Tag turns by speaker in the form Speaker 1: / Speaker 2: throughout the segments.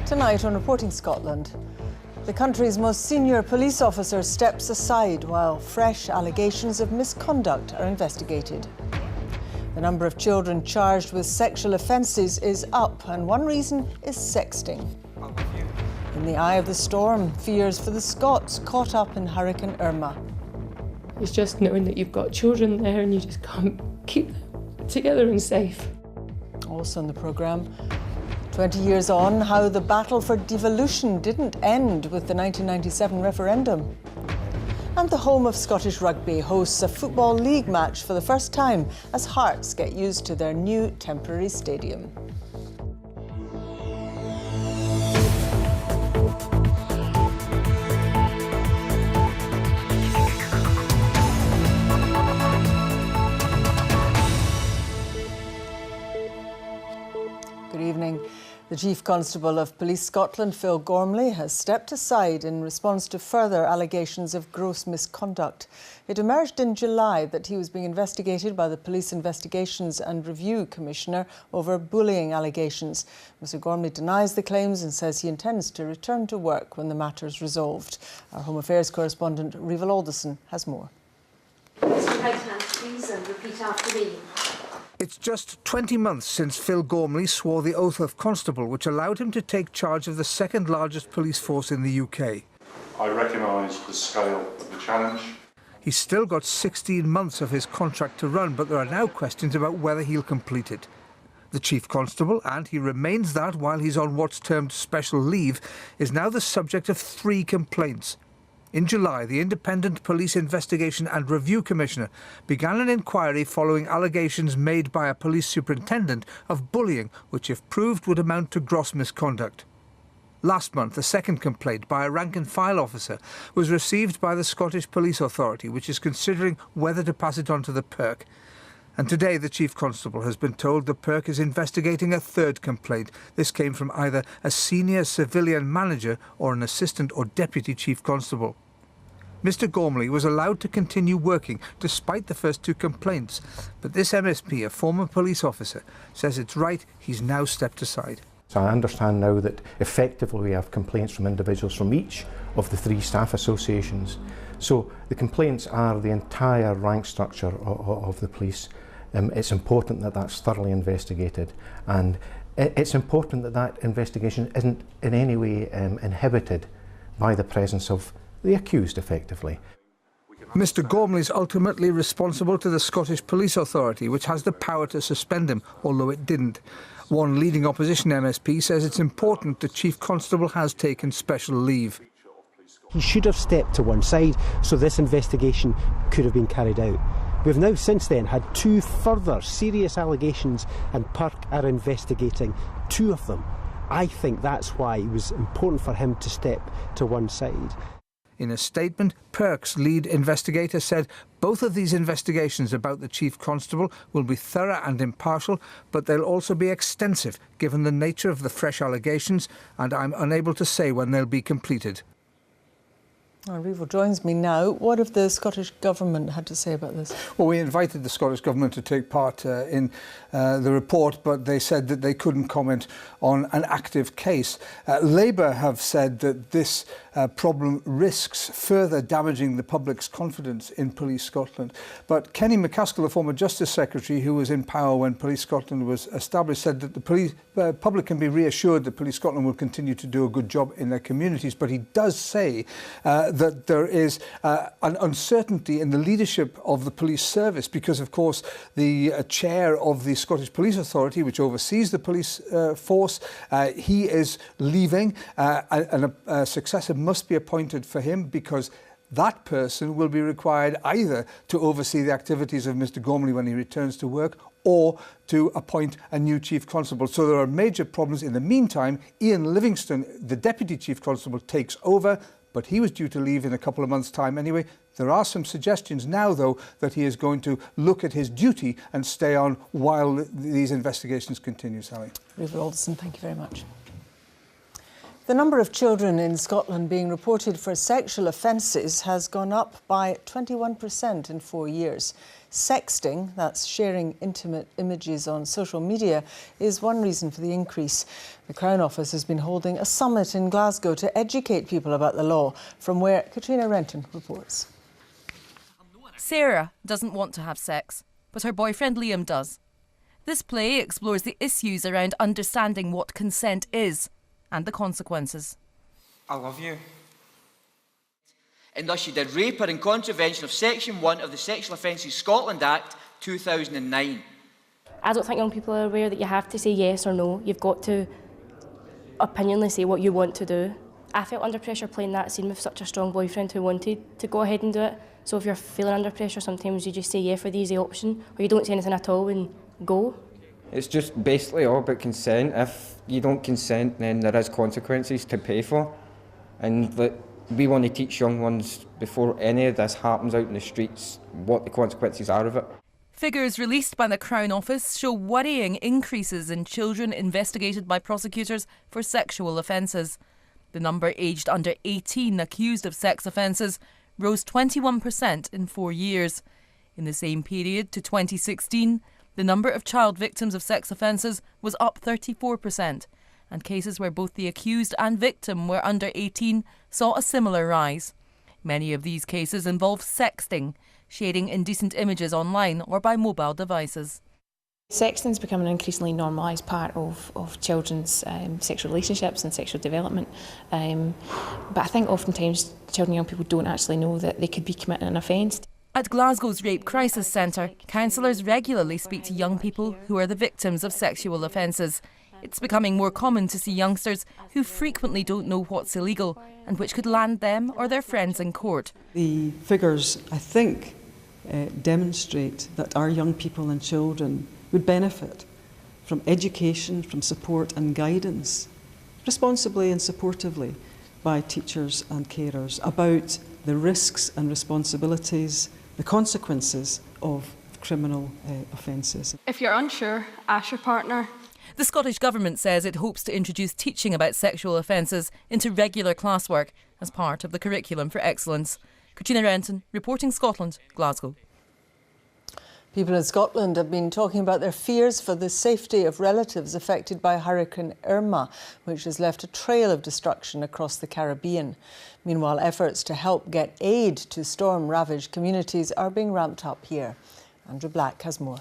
Speaker 1: Tonight on Reporting Scotland, the country's most senior police officer steps aside while fresh allegations of misconduct are investigated. The number of children charged with sexual offences is up, and one reason is sexting. In the eye of the storm, fears for the Scots caught up in Hurricane Irma.
Speaker 2: It's just knowing that you've got children there and you just can't keep them together and safe.
Speaker 1: Also in the programme, 20 years on, how the battle for devolution didn't end with the 1997 referendum. And the home of Scottish Rugby hosts a Football League match for the first time as Hearts get used to their new temporary stadium. Good evening. The Chief Constable of Police Scotland, Phil Gormley, has stepped aside in response to further allegations of gross misconduct. It emerged in July that he was being investigated by the Police Investigations and Review Commissioner over bullying allegations. Mr Gormley denies the claims and says he intends to return to work when the matter is resolved. Our Home Affairs correspondent, Rival Alderson, has more.
Speaker 3: Raise your right hand, please, and repeat after me.
Speaker 4: It's just 20 months since Phil Gormley swore the oath of constable, which allowed him to take charge of the second largest police force in the UK.
Speaker 5: I recognise the scale of the challenge.
Speaker 4: He's still got 16 months of his contract to run, but there are now questions about whether he'll complete it. The Chief Constable, and he remains that while he's on what's termed special leave, is now the subject of 3 complaints. In July, the Independent Police Investigation and Review Commissioner began an inquiry following allegations made by a police superintendent of bullying, which, if proved, would amount to gross misconduct. Last month, a second complaint by a rank-and-file officer was received by the Scottish Police Authority, which is considering whether to pass it on to the PERC. And today, the Chief Constable has been told the PERC is investigating a third complaint. This came from either a senior civilian manager or an assistant or deputy Chief Constable. Mr Gormley was allowed to continue working despite the first 2 complaints, but this MSP, a former police officer, says it's right he's now stepped aside.
Speaker 6: So I understand now that effectively we have complaints from individuals from each of the 3 staff associations. So the complaints are the entire rank structure of the police. It's important that that's thoroughly investigated, and it's important that that investigation isn't in any way inhibited by the presence of the accused, effectively.
Speaker 4: Mr Gormley is ultimately responsible to the Scottish Police Authority, which has the power to suspend him, although it didn't. One leading opposition MSP says it's important the Chief Constable has taken special leave.
Speaker 7: He should have stepped to one side so this investigation could have been carried out. We've now since then had 2 further serious allegations, and PERC are investigating 2 of them. I think that's why it was important for him to step to one side.
Speaker 4: In a statement, PERC's lead investigator said both of these investigations about the Chief Constable will be thorough and impartial, but they'll also be extensive given the nature of the fresh allegations, and I'm unable to say when they'll be completed.
Speaker 1: Rival joins me now. What have the Scottish Government had to say about this?
Speaker 4: Well, we invited the Scottish Government to take part in the report, but they said that they couldn't comment on an active case. Labour have said that this problem risks further damaging the public's confidence in Police Scotland. But Kenny McCaskill, the former Justice Secretary, who was in power when Police Scotland was established, said that the public can be reassured that Police Scotland will continue to do a good job in their communities. But he does say that there is an uncertainty in the leadership of the police service because, of course, the chair of the Scottish Police Authority, which oversees the police force, he is leaving, and a successor must be appointed for him because that person will be required either to oversee the activities of Mr Gormley when he returns to work or to appoint a new Chief Constable. So there are major problems. In the meantime, Ian Livingston, the Deputy Chief Constable, takes over, but he was due to leave in a couple of months' time anyway. There are some suggestions now, though, that he is going to look at his duty and stay on while these investigations continue, Sally.
Speaker 1: Rival Alderson, thank you very much. The number of children in Scotland being reported for sexual offences has gone up by 21% in 4 years. Sexting, that's sharing intimate images on social media, is one reason for the increase. The Crown Office has been holding a summit in Glasgow to educate people about the law, from where Katrina Renton reports.
Speaker 8: Sarah doesn't want to have sex, but her boyfriend Liam does. This play explores the issues around understanding what consent is and the consequences.
Speaker 9: I love you. And thus you did rape her in contravention of Section 1 of the Sexual Offences Scotland Act 2009.
Speaker 2: I don't think young people are aware that you have to say yes or no. You've got to opinionally say what you want to do. I felt under pressure playing that scene with such a strong boyfriend who wanted to go ahead and do it. So if you're feeling under pressure, sometimes you just say yeah for the easy option, or you don't say anything at all and go.
Speaker 10: It's just basically all about consent. If you don't consent, then there is consequences to pay for. And we want to teach young ones before any of this happens out in the streets what the consequences are of it.
Speaker 8: Figures released by the Crown Office show worrying increases in children investigated by prosecutors for sexual offences. The number aged under 18 accused of sex offences rose 21% in 4 years. In the same period to 2016, the number of child victims of sex offences was up 34%, and cases where both the accused and victim were under 18 saw a similar rise. Many of these cases involve sexting, sharing indecent images online or by mobile devices.
Speaker 11: Sexting is becoming an increasingly normalised part of children's sexual relationships and sexual development. But I think oftentimes children and young people don't actually know that they could be committing an offence.
Speaker 8: At Glasgow's Rape Crisis Centre, counsellors regularly speak to young people who are the victims of sexual offences. It's becoming more common to see youngsters who frequently don't know what's illegal and which could land them or their friends in court.
Speaker 12: The figures, I think, demonstrate that our young people and children would benefit from education, from support and guidance, responsibly and supportively by teachers and carers about the risks and responsibilities, the consequences of criminal offences.
Speaker 13: If you're unsure, ask your partner.
Speaker 8: The Scottish Government says it hopes to introduce teaching about sexual offences into regular classwork as part of the Curriculum for Excellence. Katrina Renton, reporting Scotland, Glasgow.
Speaker 1: People in Scotland have been talking about their fears for the safety of relatives affected by Hurricane Irma, which has left a trail of destruction across the Caribbean. Meanwhile, efforts to help get aid to storm-ravaged communities are being ramped up here. Andrew Black has more.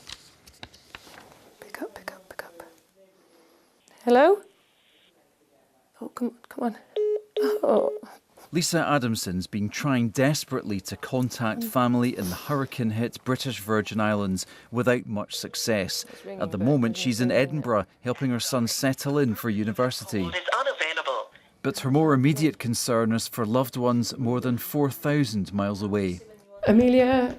Speaker 2: Pick up. Hello? Oh, come on. Oh.
Speaker 14: Lisa Adamson's been trying desperately to contact family in the hurricane-hit British Virgin Islands without much success. At the moment, she's in Edinburgh, helping her son settle in for university. But her more immediate concern is for loved ones more than 4,000 miles away.
Speaker 2: Amelia,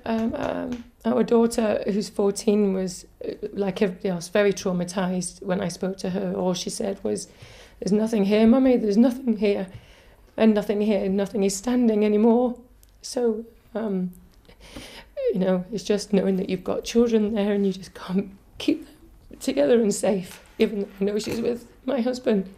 Speaker 2: our daughter, who's 14, was, like everybody else, very traumatised when I spoke to her. All she said was, "There's nothing here, Mummy, there's nothing here." And nothing here, nothing is standing anymore. So, it's just knowing that you've got children there and you just can't keep them together and safe, even though I know she's with my husband.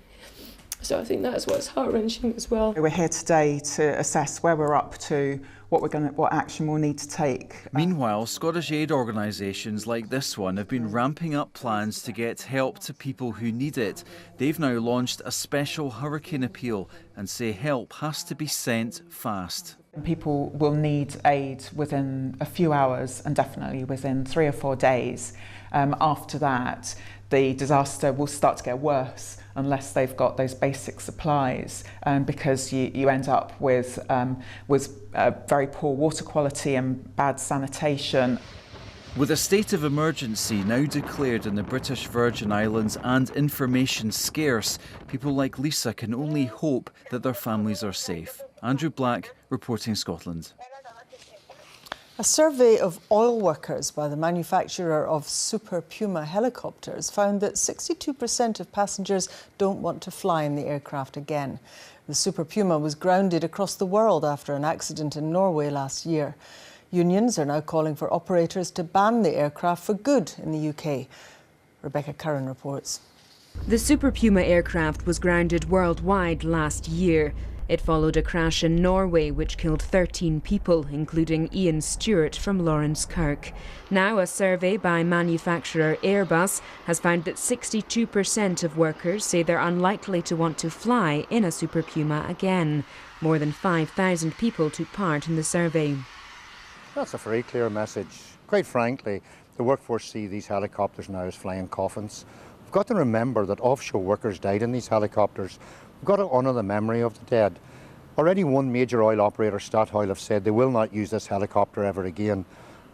Speaker 2: So I think that's what's heart-wrenching as well.
Speaker 15: We're here today to assess where we're up to, what action we'll need to take.
Speaker 14: Meanwhile, Scottish aid organisations like this one have been ramping up plans to get help to people who need it. They've now launched a special hurricane appeal and say help has to be sent fast.
Speaker 15: People will need aid within a few hours and definitely within 3 or 4 days. After that, the disaster will start to get worse unless they've got those basic supplies, because you end up with very poor water quality and bad sanitation.
Speaker 14: With a state of emergency now declared in the British Virgin Islands and information scarce, people like Lisa can only hope that their families are safe. Andrew Black, reporting Scotland.
Speaker 1: A survey of oil workers by the manufacturer of Super Puma helicopters found that 62% of passengers don't want to fly in the aircraft again. The Super Puma was grounded across the world after an accident in Norway last year. Unions are now calling for operators to ban the aircraft for good in the UK. Rebecca Curran reports.
Speaker 16: The Super Puma aircraft was grounded worldwide last year. It followed a crash in Norway which killed 13 people, including Ian Stewart from Lawrence Kirk. Now a survey by manufacturer Airbus has found that 62% of workers say they're unlikely to want to fly in a Super Puma again. More than 5,000 people took part in the survey.
Speaker 17: That's a very clear message. Quite frankly, the workforce see these helicopters now as flying coffins. We've got to remember that offshore workers died in these helicopters. We've got to honour the memory of the dead. Already one major oil operator, Statoil, have said they will not use this helicopter ever again.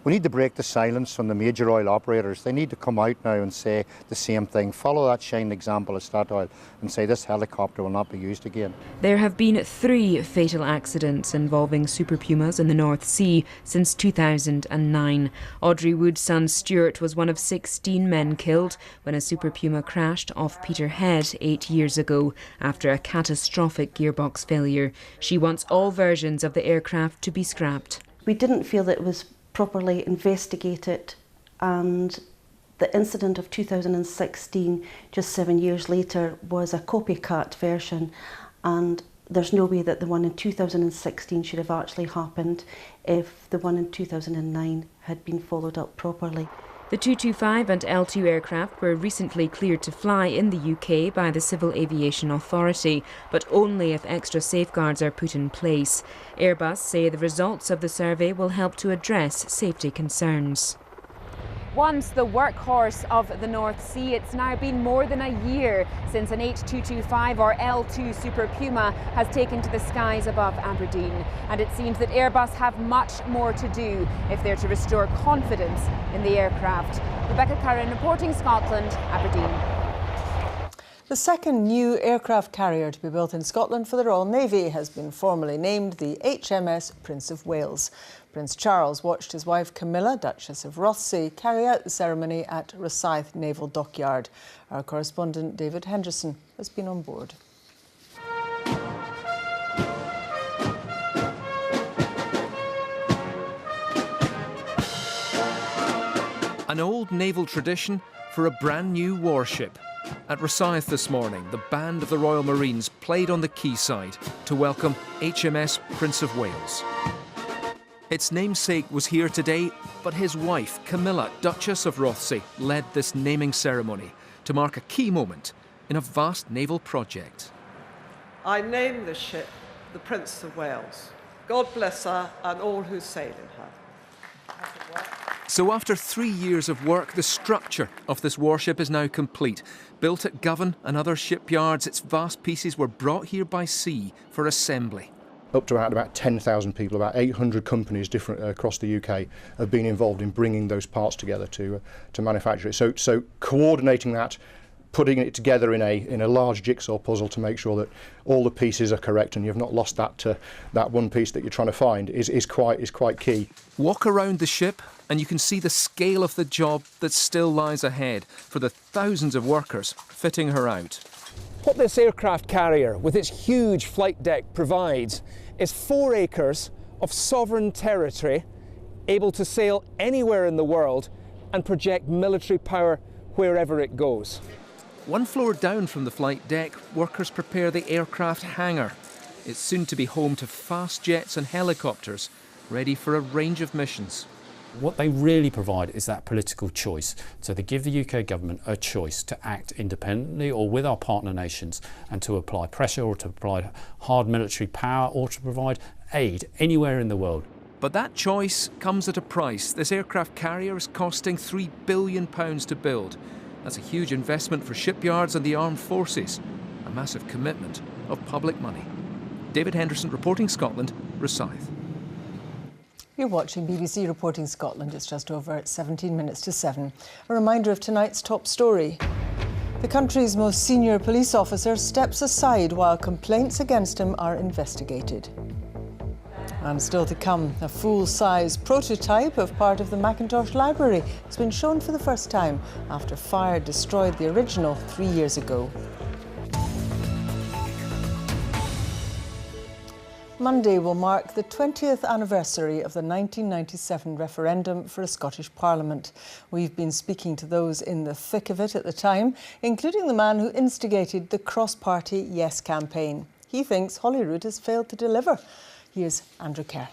Speaker 17: We need to break the silence from the major oil operators. They need to come out now and say the same thing. Follow that shining example of Statoil and say this helicopter will not be used again.
Speaker 16: There have been 3 fatal accidents involving Super Pumas in the North Sea since 2009. Audrey Wood's son Stuart was one of 16 men killed when a Super Puma crashed off Peterhead 8 years ago after a catastrophic gearbox failure. She wants all versions of the aircraft to be scrapped.
Speaker 18: We didn't feel that it was properly investigated, and the incident of 2016, just 7 years later, was a copycat version, and there's no way that the one in 2016 should have actually happened if the one in 2009 had been followed up properly.
Speaker 16: The 225 and L2 aircraft were recently cleared to fly in the UK by the Civil Aviation Authority, but only if extra safeguards are put in place. Airbus say the results of the survey will help to address safety concerns.
Speaker 19: Once the workhorse of the North Sea, it's now been more than a year since an H225 or L2 Super Puma has taken to the skies above Aberdeen. And it seems that Airbus have much more to do if they're to restore confidence in the aircraft. Rebecca Curran reporting, Scotland, Aberdeen.
Speaker 1: The second new aircraft carrier to be built in Scotland for the Royal Navy has been formally named the HMS Prince of Wales. Prince Charles watched his wife Camilla, Duchess of Rothesay, carry out the ceremony at Rosyth Naval Dockyard. Our correspondent David Henderson has been on board.
Speaker 20: An old naval tradition for a brand new warship. At Rosyth this morning, the band of the Royal Marines played on the quayside to welcome HMS Prince of Wales. Its namesake was here today, but his wife, Camilla, Duchess of Rothesay, led this naming ceremony to mark a key moment in a vast naval project.
Speaker 21: I name this ship the Prince of Wales. God bless her and all who sail in her.
Speaker 20: So after 3 years of work, the structure of this warship is now complete. Built at Govan and other shipyards, its vast pieces were brought here by sea for assembly.
Speaker 22: Up to about 10,000 people, about 800 companies different across the UK have been involved in bringing those parts together to manufacture it. So coordinating that, putting it together in a large jigsaw puzzle to make sure that all the pieces are correct and you've not lost that one piece that you're trying to find is quite key.
Speaker 20: Walk around the ship and you can see the scale of the job that still lies ahead for the thousands of workers fitting her out.
Speaker 23: What this aircraft carrier with its huge flight deck provides is 4 acres of sovereign territory, able to sail anywhere in the world and project military power wherever it goes.
Speaker 20: One floor down from the flight deck, workers prepare the aircraft hangar. It's soon to be home to fast jets and helicopters, ready for a range of missions.
Speaker 24: What they really provide is that political choice. So they give the UK government a choice to act independently or with our partner nations and to apply pressure or to apply hard military power or to provide aid anywhere in the world.
Speaker 20: But that choice comes at a price. This aircraft carrier is costing £3 billion to build. That's a huge investment for shipyards and the armed forces. A massive commitment of public money. David Henderson reporting Scotland, Rosyth.
Speaker 1: You're watching BBC Reporting Scotland. It's just over 17 minutes to 7. A reminder of tonight's top story. The country's most senior police officer steps aside while complaints against him are investigated. And still to come, a full-size prototype of part of the Macintosh library has been shown for the first time after fire destroyed the original 3 years ago. Monday will mark the 20th anniversary of the 1997 referendum for a Scottish Parliament. We've been speaking to those in the thick of it at the time, including the man who instigated the cross-party Yes campaign. He thinks Holyrood has failed to deliver. Here's Andrew Kerr.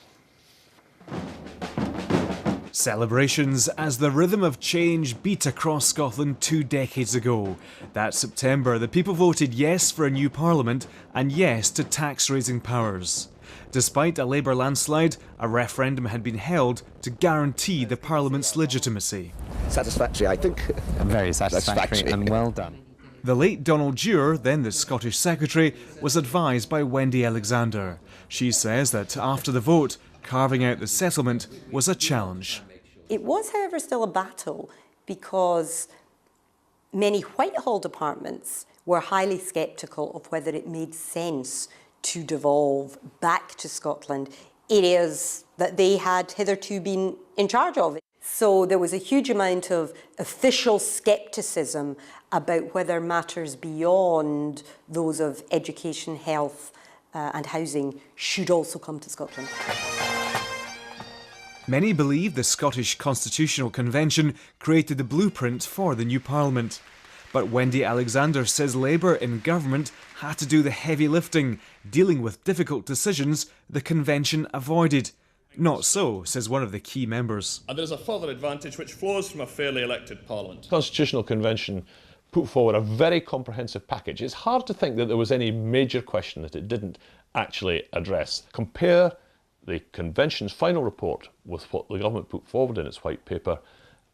Speaker 3: Celebrations as the rhythm of change beat across Scotland 2 decades ago. That September, the people voted yes for a new parliament and yes to tax-raising powers. Despite a Labour landslide, a referendum had been held to guarantee the parliament's legitimacy.
Speaker 5: Satisfactory, I think.
Speaker 6: Very satisfactory and well done.
Speaker 3: The late Donald Dewar, then the Scottish Secretary, was advised by Wendy Alexander. She says that after the vote, carving out the settlement was a challenge.
Speaker 7: It was, however, still a battle because many Whitehall departments were highly sceptical of whether it made sense to devolve back to Scotland areas that they had hitherto been in charge of. So there was a huge amount of official scepticism about whether matters beyond those of education, health and housing should also come to Scotland.
Speaker 3: Many believe the Scottish Constitutional Convention created the blueprint for the new Parliament. But Wendy Alexander says Labour in government had to do the heavy lifting, dealing with difficult decisions the Convention avoided. Not so, says one of the key members.
Speaker 25: And there's a further advantage which flows from a fairly elected Parliament. The Constitutional Convention put forward a very comprehensive package. It's hard to think that there was any major question that it didn't actually address. Compare the Convention's final report with what the government put forward in its white paper,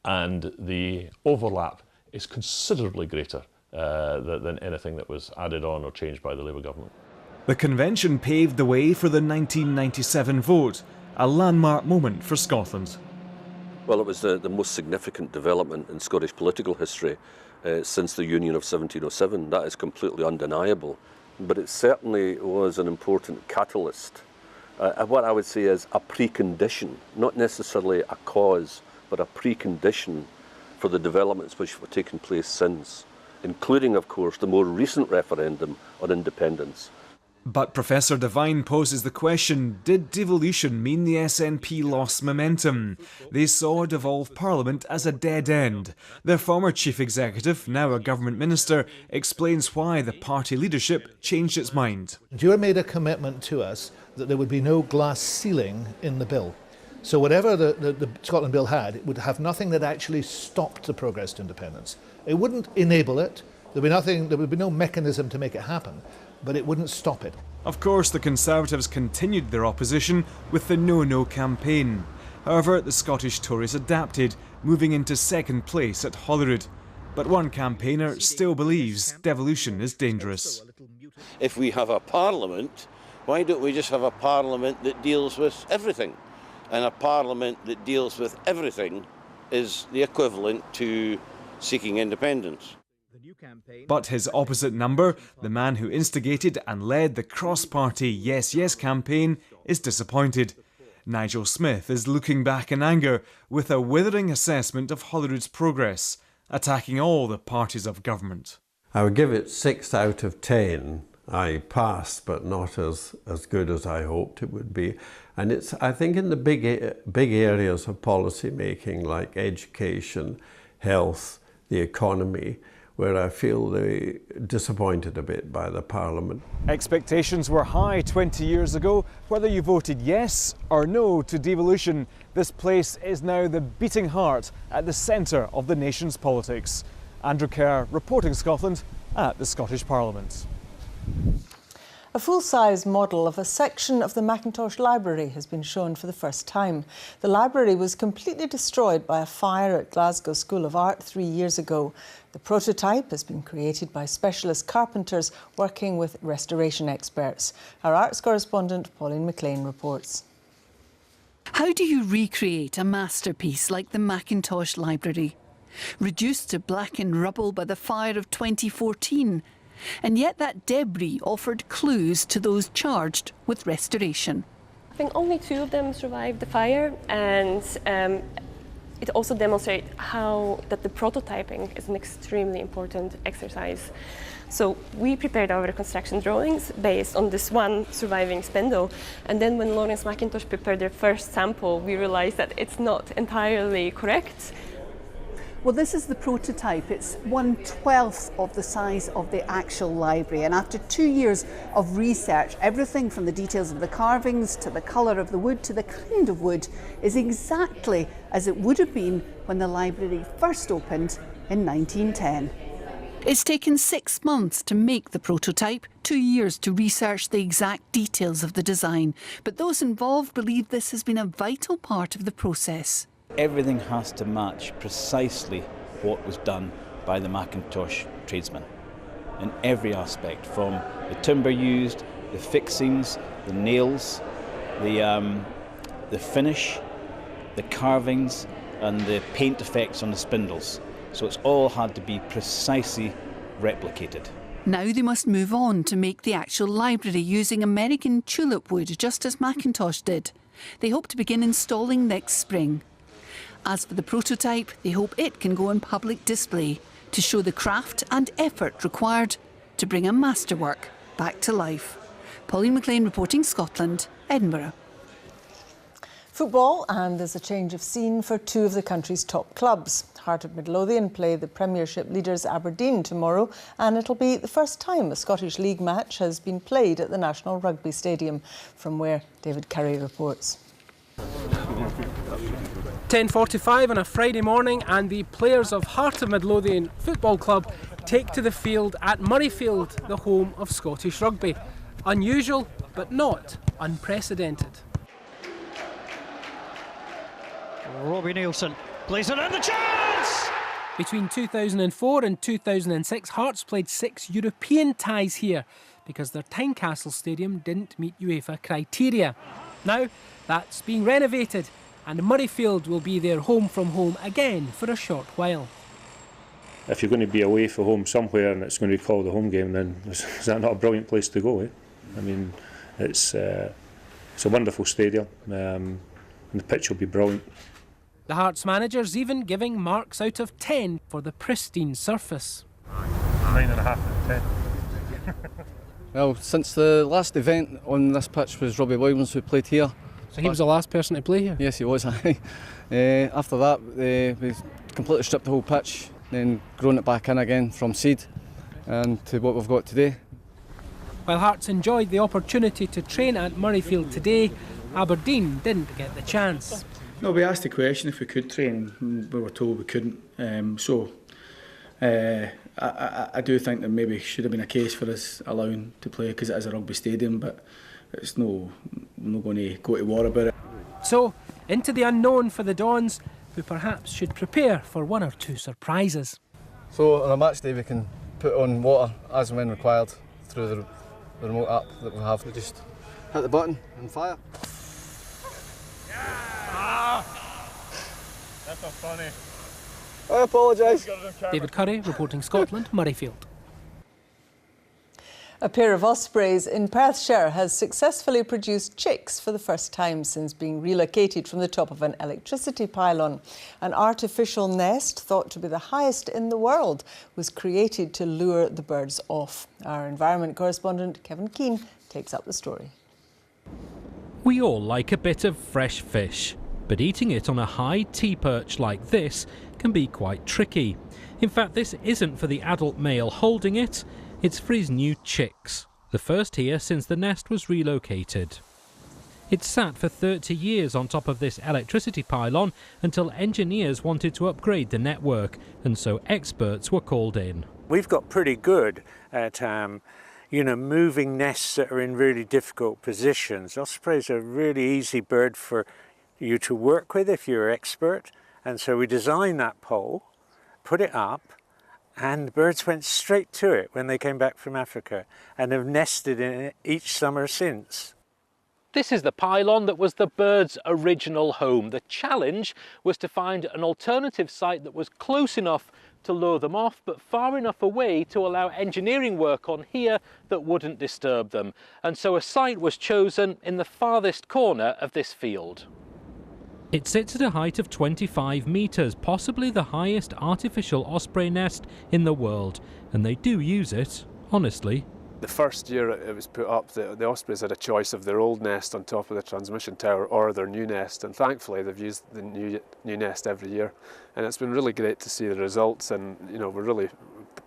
Speaker 25: and the overlap is considerably greater than anything that was added on or changed by the Labour government.
Speaker 3: The Convention paved the way for the 1997 vote, a landmark moment for Scotland.
Speaker 26: Well, it was the most significant development in Scottish political history since the Union of 1707. That is completely undeniable. But it certainly was an important catalyst. What I would say is a precondition, not necessarily a cause, but a precondition for the developments which have taken place since, including, of course, the more recent referendum on independence.
Speaker 3: But Professor Devine poses the question, did devolution mean the SNP lost momentum? They saw a devolved Parliament as a dead end. Their former chief executive, now a government minister, explains why the party leadership changed its mind.
Speaker 27: Dewar made a commitment to us that there would be no glass ceiling in the bill. So whatever the Scotland Bill had, it would have nothing that actually stopped the progress to independence. It wouldn't enable it. There would be no mechanism to make it happen, but it wouldn't stop it.
Speaker 3: Of course, the Conservatives continued their opposition with the No-No campaign. However, the Scottish Tories adapted, moving into second place at Holyrood. But one campaigner still believes devolution is dangerous.
Speaker 28: If we have a parliament, why don't we just have a parliament that deals with everything? And a parliament that deals with everything is the equivalent to seeking independence.
Speaker 3: But his opposite number, the man who instigated and led the cross-party Yes Yes campaign, is disappointed. Nigel Smith is looking back in anger with a withering assessment of Holyrood's progress, attacking all the parties of government.
Speaker 29: I would give it 6 out of 10. I passed, but not as good as I hoped it would be. And it's, I think, in the big areas of policy making like education, health, the economy, where I feel they disappointed a bit by the Parliament.
Speaker 3: Expectations were high 20 years ago. Whether you voted yes or no to devolution, this place is now the beating heart at the centre of the nation's politics. Andrew Kerr, reporting Scotland at the Scottish Parliament.
Speaker 1: A full-size model of a section of the Mackintosh Library has been shown for the first time. The library was completely destroyed by a fire at Glasgow School of Art 3 years ago. The prototype has been created by specialist carpenters working with restoration experts. Our arts correspondent Pauline McLean reports.
Speaker 30: How do you recreate a masterpiece like the Mackintosh Library? Reduced to blackened rubble by the fire of 2014, and yet that debris offered clues to those charged with restoration.
Speaker 2: I think only 2 of them survived the fire, and it also demonstrates how that the prototyping is an extremely important exercise.
Speaker 4: So we prepared our construction drawings based on this one surviving spindle, and then when Lawrence McIntosh prepared their first sample, we realized that it's not entirely correct.
Speaker 5: Well, this is the prototype. It's 1/12 of the size of the actual library, and after 2 years of research, everything from the details of the carvings to the colour of the wood to the kind of wood is exactly as it would have been when the library first opened in 1910.
Speaker 30: It's taken 6 months to make the prototype, 2 years to research the exact details of the design, but those involved believe this has been a vital part of the process.
Speaker 8: Everything has to match precisely what was done by the McIntosh tradesmen in every aspect, from the timber used, the fixings, the nails, the finish, the carvings and the paint effects on the spindles. So it's all had to be precisely replicated.
Speaker 30: Now they must move on to make the actual library using American tulip wood, just as McIntosh did. They hope to begin installing next spring. As for the prototype, they hope it can go on public display to show the craft and effort required to bring a masterwork back to life. Pauline McLean reporting, Scotland, Edinburgh.
Speaker 1: Football, and there's a change of scene for two of the country's top clubs. Heart of Midlothian play the Premiership leaders Aberdeen tomorrow, and it'll be the first time a Scottish League match has been played at the National Rugby Stadium, from where David Curry reports.
Speaker 9: 10:45 on a Friday morning, and the players of Heart of Midlothian Football Club take to the field at Murrayfield, the home of Scottish rugby. Unusual, but not unprecedented.
Speaker 10: Robbie Nielsen plays it in, the chance!
Speaker 9: Between 2004 and 2006, Hearts played 6 European ties here because their Tynecastle Stadium didn't meet UEFA criteria. Now that's being renovated, and Murrayfield will be their home from home again for a short while.
Speaker 11: If you're going to be away from home somewhere and it's going to be called a home game, then is that not a brilliant place to go? I mean, it's a wonderful stadium, and the pitch will be brilliant.
Speaker 9: The Hearts manager's even giving marks out of 10 for the pristine surface.
Speaker 10: 9.5 out of 10.
Speaker 12: Well, since the last event on this pitch was Robbie Williams, who played here.
Speaker 9: So he was the last person to play here?
Speaker 12: Yes, he was. After that, we completely stripped the whole pitch, then grown it back in again from seed and to what we've got today.
Speaker 9: While Hearts enjoyed the opportunity to train at Murrayfield today, Aberdeen didn't get the chance.
Speaker 13: No, we asked the question if we could train, and we were told we couldn't. I do think that maybe should have been a case for us allowing to play, because it is a rugby stadium, but it's we're not going to go to war about it.
Speaker 9: So, into the unknown for the Dons, who perhaps should prepare for 1 or 2 surprises.
Speaker 12: So on a match day we can put on water as and when required through the remote app that we have. We just hit the button and fire.
Speaker 10: That's not funny.
Speaker 12: I apologise.
Speaker 9: David Curry reporting, Scotland, Murrayfield.
Speaker 1: A pair of ospreys in Perthshire has successfully produced chicks for the first time since being relocated from the top of an electricity pylon. An artificial nest, thought to be the highest in the world, was created to lure the birds off. Our environment correspondent Kevin Keane takes up the story.
Speaker 14: We all like a bit of fresh fish, but eating it on a high tea perch like this can be quite tricky. In fact, this isn't for the adult male holding it. It's for his new chicks, the first here since the nest was relocated. It sat for 30 years on top of this electricity pylon until engineers wanted to upgrade the network, and so experts were called in.
Speaker 15: We've got pretty good at moving nests that are in really difficult positions. Ospreys are a really easy bird for you to work with if you're an expert, and so we designed that pole, put it up, and the birds went straight to it when they came back from Africa and have nested in it each summer since.
Speaker 14: This is the pylon that was the birds' original home. The challenge was to find an alternative site that was close enough to lure them off, but far enough away to allow engineering work on here that wouldn't disturb them. And so a site was chosen in the farthest corner of this field. It sits at a height of 25 metres, possibly the highest artificial osprey nest in the world, and they do use it Honestly,
Speaker 6: the first year it was put up, the Ospreys had a choice of their old nest on top of the transmission tower or their new nest, and thankfully they've used the new nest every year, and it's been really great to see the results, and we're really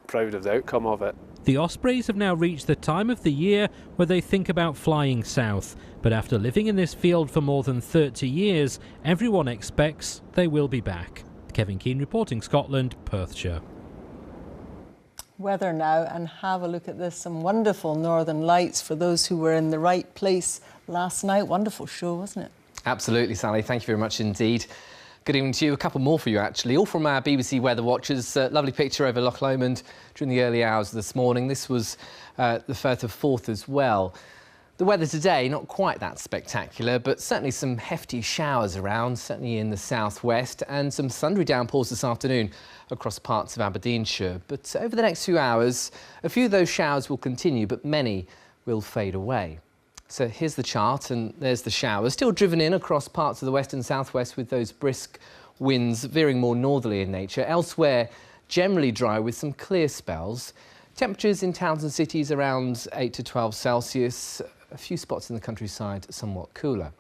Speaker 6: proud of the outcome of it.
Speaker 14: the Ospreys have now reached the time of the year where they think about flying south, but after living in this field for more than 30 years, everyone expects they will be back. Kevin Keane reporting Scotland, Perthshire.
Speaker 1: Weather now, and have a look at this. Some wonderful northern lights for those who were in the right place last night. Wonderful show, wasn't it?
Speaker 16: Absolutely, Sally. Thank you very much indeed. Good evening to you. A couple more for you, actually, all from our BBC Weather Watchers. Lovely picture over Loch Lomond during the early hours of this morning. This was the Firth of Forth as well. The weather today, not quite that spectacular, but certainly some hefty showers around, certainly in the southwest, and some thundery downpours this afternoon across parts of Aberdeenshire. But over the next few hours, a few of those showers will continue, but many will fade away. So here's the chart, and there's the showers, still driven in across parts of the west and southwest with those brisk winds veering more northerly in nature. Elsewhere, generally dry with some clear spells. Temperatures in towns and cities around 8 to 12 Celsius. A few spots in the countryside somewhat cooler.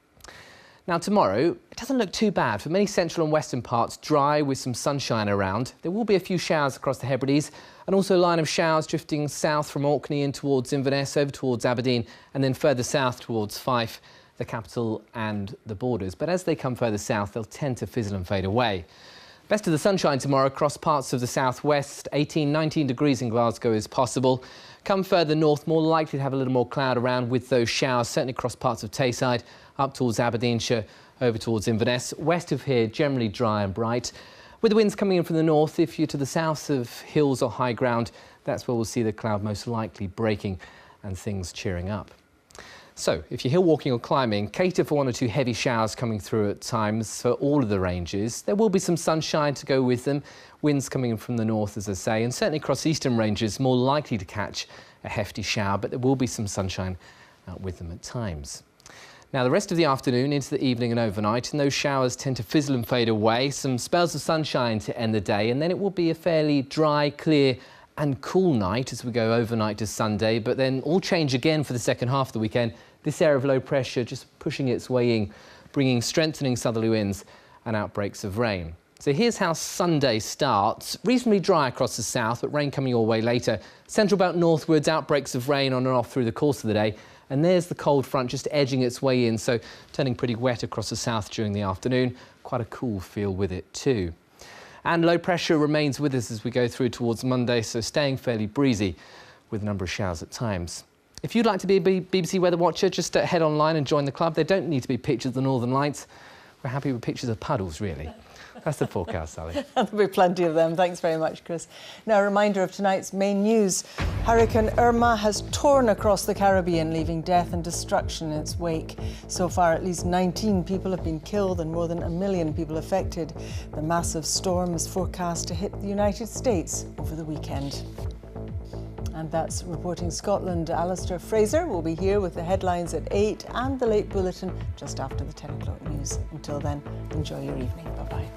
Speaker 16: Now tomorrow, it doesn't look too bad. For many central and western parts, dry with some sunshine around. There will be a few showers across the Hebrides and also a line of showers drifting south from Orkney in towards Inverness, over towards Aberdeen and then further south towards Fife, the capital and the borders. But as they come further south, they'll tend to fizzle and fade away. Best of the sunshine tomorrow across parts of the southwest. 18, 19 degrees in Glasgow is possible. Come further north, more likely to have a little more cloud around with those showers, certainly across parts of Tayside, up towards Aberdeenshire, over towards Inverness. West of here, generally dry and bright. With the winds coming in from the north, if you're to the south of hills or high ground, that's where we'll see the cloud most likely breaking and things cheering up. So, if you're hill walking or climbing, cater for one or two heavy showers coming through at times for all of the ranges. There will be some sunshine to go with them, winds coming in from the north, as I say, and certainly across eastern ranges, more likely to catch a hefty shower, but there will be some sunshine with them at times. Now, the rest of the afternoon into the evening and overnight, and those showers tend to fizzle and fade away. Some spells of sunshine to end the day, and then it will be a fairly dry, clear and cool night as we go overnight to Sunday, but then all change again for the second half of the weekend. This area of low pressure just pushing its way in, bringing strengthening southerly winds and outbreaks of rain. So here's how Sunday starts. Reasonably dry across the south, but rain coming your way later. Central belt northwards, outbreaks of rain on and off through the course of the day. And there's the cold front just edging its way in, so turning pretty wet across the south during the afternoon. Quite a cool feel with it too. And low pressure remains with us as we go through towards Monday, so staying fairly breezy with a number of showers at times. If you'd like to be a BBC Weather Watcher, just head online and join the club. There don't need to be pictures of the Northern Lights. We're happy with pictures of puddles, really. That's the forecast, Sally.
Speaker 1: There'll be plenty of them. Thanks very much, Chris. Now, a reminder of tonight's main news. Hurricane Irma has torn across the Caribbean, leaving death and destruction in its wake. So far, at least 19 people have been killed and more than 1 million people affected. The massive storm is forecast to hit the United States over the weekend. And that's Reporting Scotland. Alistair Fraser will be here with the headlines at 8 and the late bulletin just after the 10 o'clock news. Until then, enjoy your evening. Bye-bye.